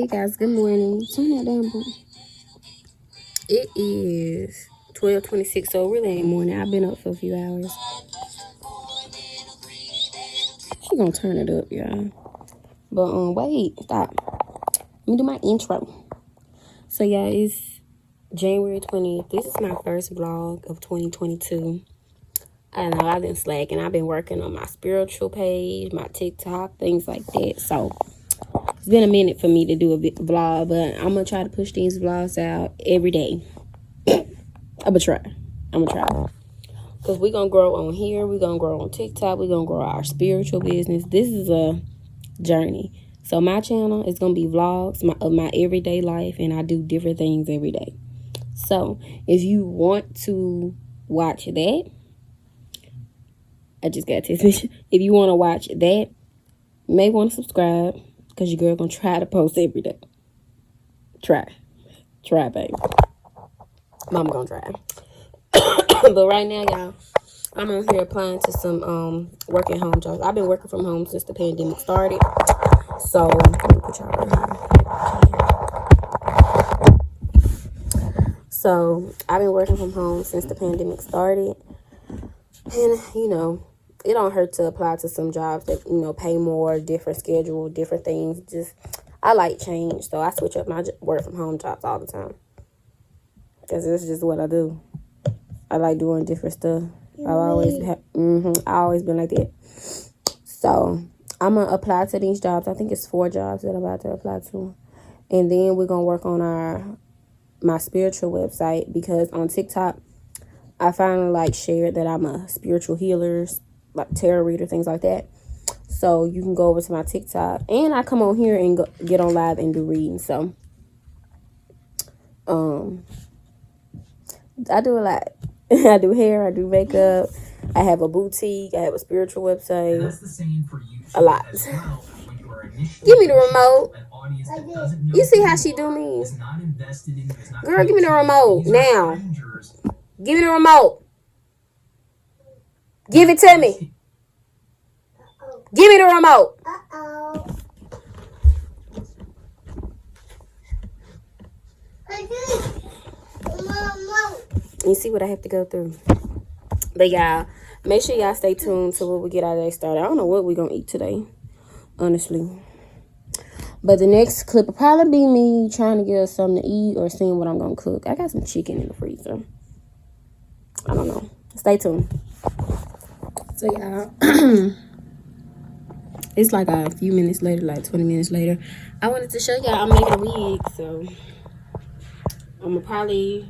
guys, good morning. Turn that down, boo. It is 12:26, so it really ain't morning. I've been up for a few hours. She gonna turn it up, y'all. But wait, stop. Let me do my intro. So yeah, it's January 20th. This is my first vlog of 2022. I know I've been slacking. I've been working on my spiritual page, my TikTok, things like that. So it's been a minute for me to do a vlog, but I'm gonna try to push these vlogs out every day. I'm gonna try. Because we're gonna grow on here, we're gonna grow on TikTok, we're gonna grow our spiritual business. This is a journey. So my channel is gonna be vlogs of my everyday life, and I do different things every day. So if you want to watch that, I just got a text message. If you want to watch that, you may want to subscribe, because your girl gonna try to post every day. Try, baby. Mama gonna try. But right now, y'all, I'm on here applying to some work at home jobs. I've been working from home since the pandemic started. So let me put y'all right here. So I've been working from home since the pandemic started. And, you know, it don't hurt to apply to some jobs that, you know, pay more, different schedule, different things. Just, I like change. So I switch up my work from home jobs all the time. Because it's just what I do. I like doing different stuff. I've always been like that. So I'm going to apply to these jobs. I think it's 4 jobs that I'm about to apply to. And then we're going to work on my spiritual website, because on TikTok, I finally shared that I'm a spiritual healer, like tarot reader, things like that. So you can go over to my TikTok, and I come on here and get on live and do readings. So I do a lot. I do hair, I do makeup, I have a boutique, I have a spiritual website. That's the same for you. A lot. Well, give me the remote. You see how she do me? Girl, give me the remote now. Give me the remote. Give it to me. Give me the remote. You see what I have to go through. But y'all, make sure y'all stay tuned to what we get our day started. I don't know what we're going to eat today, honestly. But the next clip will probably be me trying to get us something to eat or seeing what I'm going to cook. I got some chicken in the freezer. I don't know. Stay tuned. So y'all, it's like a few minutes later, like 20 minutes later. I wanted to show y'all I'm making a wig. So I'm going to probably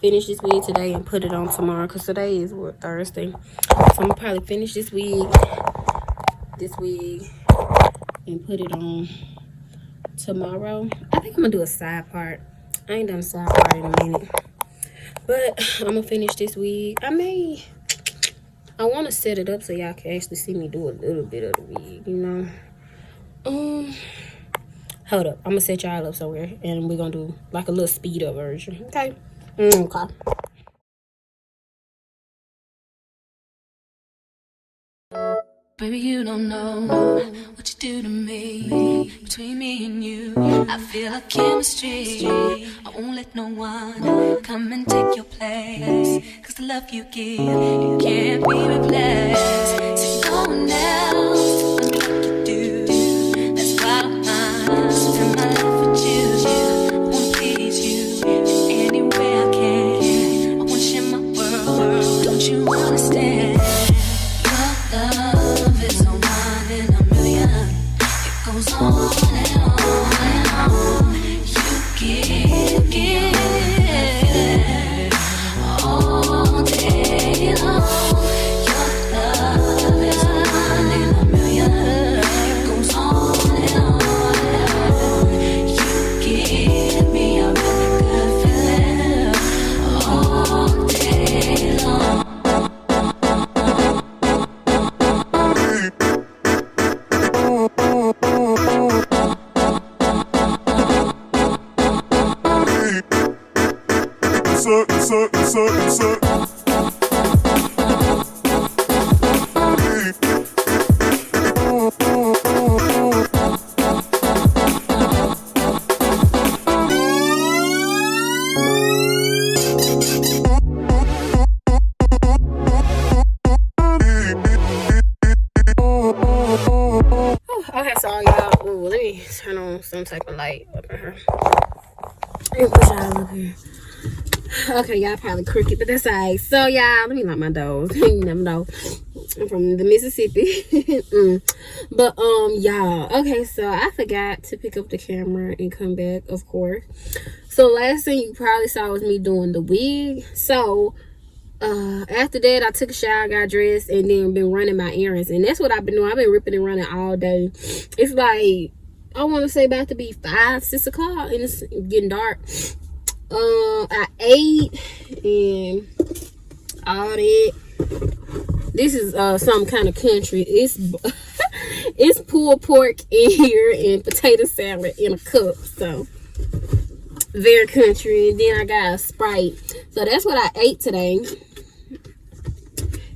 finish this wig today and put it on tomorrow, because today is Thursday. So I'm going to probably finish this wig and put it on tomorrow. I think I'm going to do a side part. I ain't done a side part in a minute. But I'm going to finish this wig. I want to set it up so y'all can actually see me do a little bit of the wig, you know. Hold up. I'm going to set y'all up somewhere, and we're going to do like a little speed up version. Okay? Okay. Baby, you don't know what you do to me. Between me and you, I feel like chemistry. I won't let no one come and take your place, 'cause the love you give, it can't be replaced. See, no one else can do like you do. That's why I'm spend my life with you. I wanna please you in any way I can. I wanna share my world, don't you understand? Your love is a one in a million. It goes on and on and on. You give all day long. Your love is a one in a million. It goes on and on and on. You give me a really good feeling all day long. light. Look at her. Let me push y'all up here. Okay, y'all probably crooked, but that's alright. So y'all, let me lock my doors. You never know. I'm from the Mississippi. But y'all, okay, so I forgot to pick up the camera and come back, of course. So last thing you probably saw was me doing the wig. So after that, I took a shower, got dressed, and then been running my errands. And that's what I've been doing. I've been ripping and running all day. It's like, I want to say about to be 5, 6 o'clock, and it's getting dark. I ate and all that. This is some kind of country. It's it's pulled pork in here and potato salad in a cup. So very country. And then I got a Sprite. So that's what I ate today.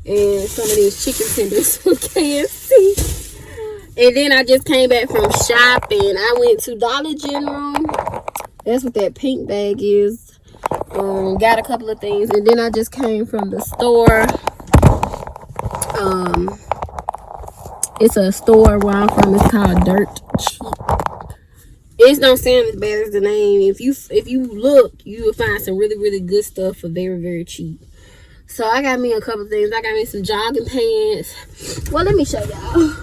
And some of these chicken tenders from KFC. And then I just came back from shopping. I went to Dollar General. That's what that pink bag is. Got a couple of things. And then I just came from the store. It's a store where I'm from. It's called Dirt Cheap. It don't sound as bad as the name. If you look, you will find some really, really good stuff for very, very cheap. So I got me a couple things. I got me some jogging pants. Well, let me show y'all.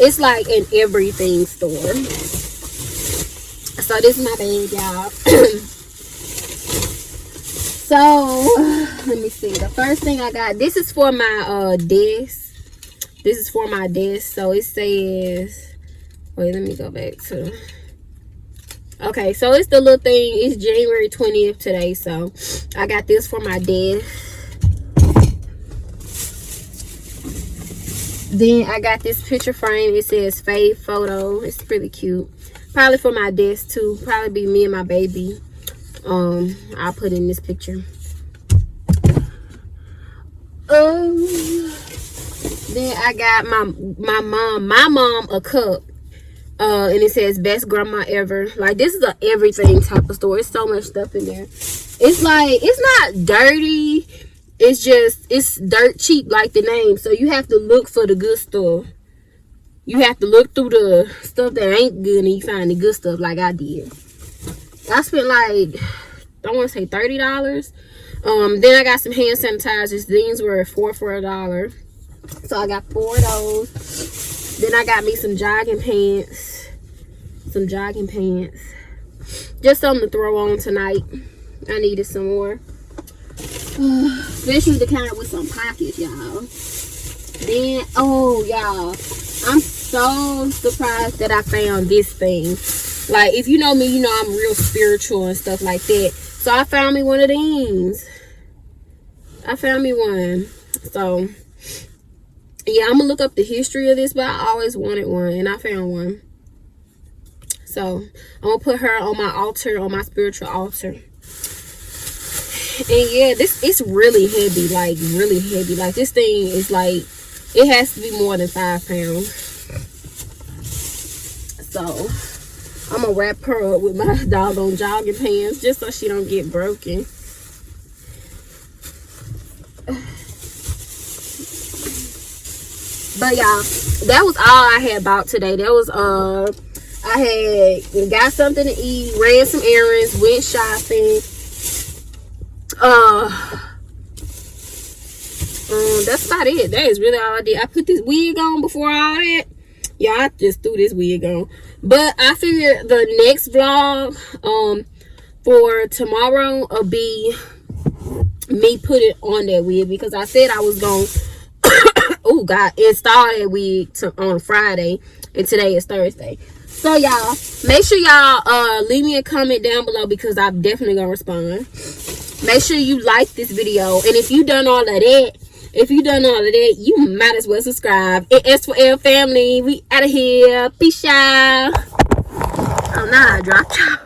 It's like an everything store. So this is my bag, y'all. So let me see. The first thing I got, this is for my desk. This is for my desk. So it says, wait, let me go back to. Okay, so it's the little thing. It's January 20th today. So I got this for my desk. Then I got this picture frame. It says Faith Photo. It's pretty cute. Probably for my desk too. Probably be me and my baby. I'll put in this picture. Then I got my mom a cup. And it says best grandma ever. Like, this is a everything type of store. It's so much stuff in there. It's like, it's not dirty. It's just, it's dirt cheap like the name. So you have to look for the good stuff. You have to look through the stuff that ain't good and you find the good stuff like I did. I spent like, I want to say $30. Then I got some hand sanitizers. These were $4 for $1. So I got 4 of those. Then I got me some jogging pants. Just something to throw on tonight. I needed some more. Especially the kind with some pockets, y'all. Then, oh, y'all, I'm so surprised that I found this thing. Like, if you know me, you know I'm real spiritual and stuff like that. So I found me one of these. I found me one. So yeah, I'm gonna look up the history of this, but I always wanted one and I found one. So I'm gonna put her on my altar, on my spiritual altar. And yeah, it's really heavy, like really heavy. Like, this thing is like, it has to be more than 5 pounds. So I'm gonna wrap her up with my doggone jogging pants just so she don't get broken. But y'all, that was all I had bought today. That was I had got something to eat, ran some errands, went shopping. That's about it. That is really all I did. I put this wig on before all that. Yeah, I just threw this wig on. But I figured the next vlog for tomorrow will be me putting on that wig, because I said I was going to oh god, install that wig on Friday, and today is Thursday. So y'all, make sure y'all leave me a comment down below, because I'm definitely gonna respond. Make sure you like this video, and if you done all of that, you might as well subscribe. And S4L family, we out of here. Peace out. Oh, nah, I dropped y'all.